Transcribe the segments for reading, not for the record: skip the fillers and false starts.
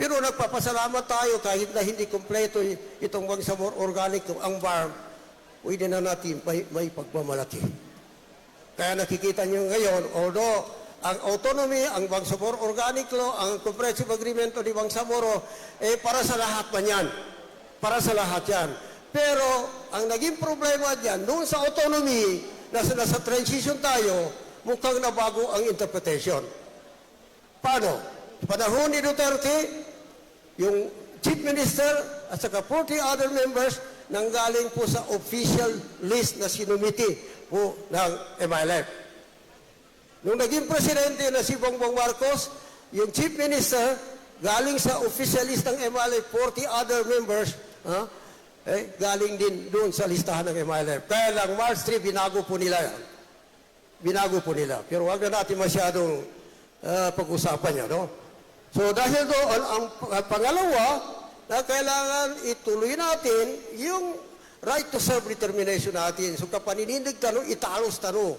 Pero nagpapasalamat tayo kahit na hindi kompleto itong Bangsamoro Organic, ang farm, pwede na natin may pagmamalaki. Kaya nakikita nyo ngayon, although ang autonomy, ang Bangsamoro Organic Law, ang Comprehensive Agreement ni Bangsamoro, para sa lahat man yan. Para sa lahat yan. Pero ang naging problema dyan, noon sa autonomy, nasa transition tayo, mukhang nabago ang interpretation. Paano? Panahon ni Duterte, yung Chief Minister at saka 40 other members nanggaling po sa official list na sinumiti po ng MILF. Nung naging presidente na si Bongbong Marcos, yung Chief Minister galing sa official list ng MILF, 40 other members, galing din doon sa listahan ng MILF. Kaya lang, March 3, binago po nila yan. Binago po nila. Pero wag na natin masyadong pag-usapan yan, no? So dahil doon, ang pangalawa, na kailangan ituloy natin yung right to self-determination natin. So kapaninindig tanong, italos tanong.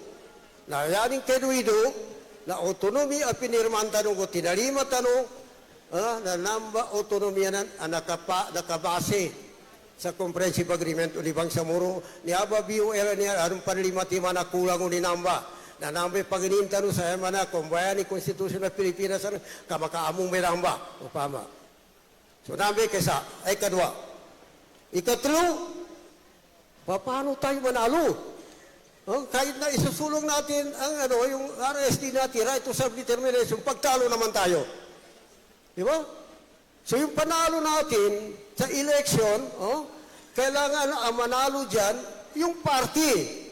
Na yaning keduido, na autonomy at pinirman tanong ko, tinalima tanong, na namba autonomy yan nakabase sa Comprehensive Agreement o ni Bangsamoro, ni Aba BUL niya, anong panlimatima na kulang o ni namba. Na nambay pag-inintan sa emana, kung bayan ni Konstitusyon ng Pilipinas, kamakaamong may namba. O pama. So nambay kaysa, ay kadwa. Ikatlo, paano tayo manalo? Kahit na isusulong natin ang yung RSD natin, right to self-determination, pagtalo naman tayo. Di ba? So yung panalo natin sa election, kailangan ang manalo dyan, yung party.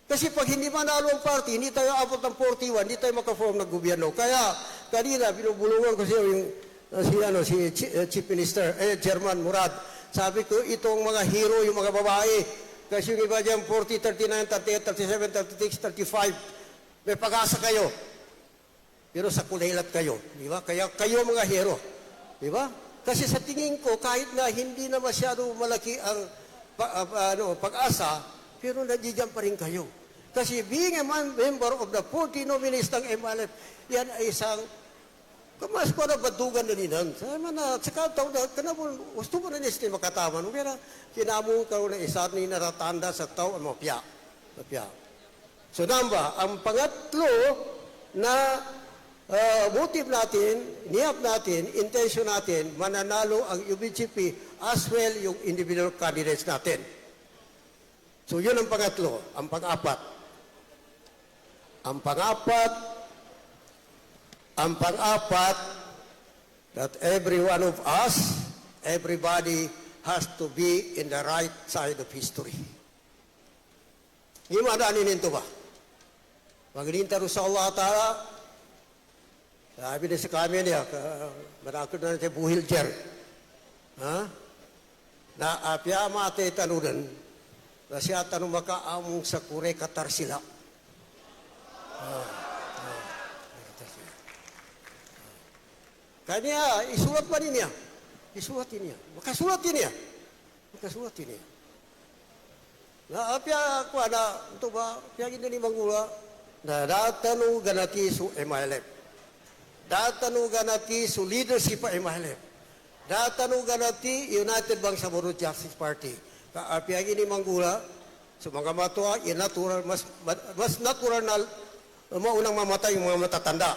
Kasi pag hindi manalo ang party, hindi tayo abot ng 41, hindi tayo makaform ng gobyerno. Kaya kanina, binubulungan ko siya yung si Chief Minister, Chairman Murad. Sabi ko, itong mga hero, yung mga babae, kasi yung iba dyan, 40, 39, 38, 37, 36, 35, may pag-asa kayo. Pero sa kulaylat kayo, di ba? Kaya kayo mga hero, di ba? Kasi sa tingin ko, kahit na hindi na masyado malaki ang pag-asa, pero nandiyan pa rin kayo. Kasi being a member of the 40 nominees ng MLF, yan ay isang kamas ko na badugan na ninan. Sama na, sa taon na, kanabon, gusto mo na niya makataman. Kaya kinamong ka na isa ni naratanda sa tao, mapya. So namba, ang pangatlo na motive natin, niyap natin, intention natin, mananalo ang UBGP as well yung individual candidates natin. So yun ang pangatlo. Ang pang-apat, that every one of us, everybody has to be in the right side of history. Gimana nito ba? Maglintar sa Allah Ta'ala, sabi na sa kami niya, marakot na sa buhil dyan, na apya mate tanunan, na siya tanong makaamong sa kure katar sila. Kanya, isulat pa niya. Makasulat niya. Na apya ko na, ito ba, piyagin na ni Mangula, na datanong ganati su MILF. Datanong ganati su leadership pa MILF. Datanong ganati United Bangsamoro Justice Party. Kaapiyagin ni Mangula, sa mga matuwa, natural, mas natural na maunang mamatay yung mga matatanda.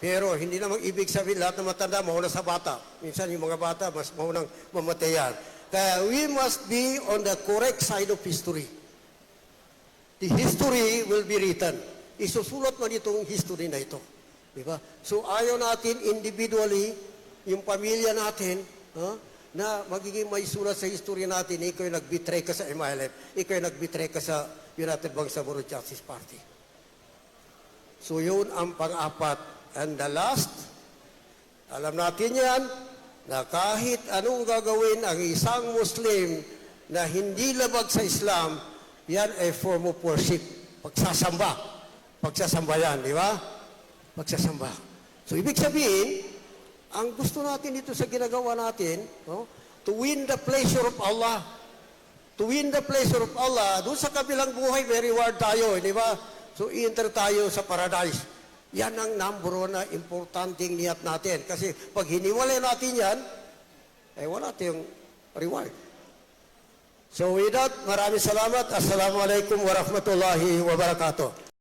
Pero hindi namang ibig sabihin lahat ng matanda mauna sa bata. Minsan yung mga bata mas maunang mamatayan. Kaya we must be on the correct side of history. The history will be written. Isusulat man itong history na ito. Diba? So ayaw natin individually, yung pamilya natin, na magiging may sulat sa history natin, ikaw yung nag-betray ka sa MILF, ikaw yung nag-betray ka sa United Bangsamoro Justice Party. So yun ang pang-apat. And the last, alam natin yan, na kahit anong gagawin ang isang Muslim na hindi labag sa Islam, yan ay form of worship. Pagsasamba. Pagsasamba yan, di ba? Pagsasamba. So ibig sabihin, ang gusto natin dito sa ginagawa natin, to win the pleasure of Allah. To win the pleasure of Allah, doon sa kabilang buhay, may reward tayo, di ba? So, i-enter tayo sa paradise. Yan ang number one na importanteng niyat natin. Kasi pag hiniwalay natin yan, eh wala tayong reward. So with that, maraming salamat. Assalamualaikum warahmatullahi wabarakatuh.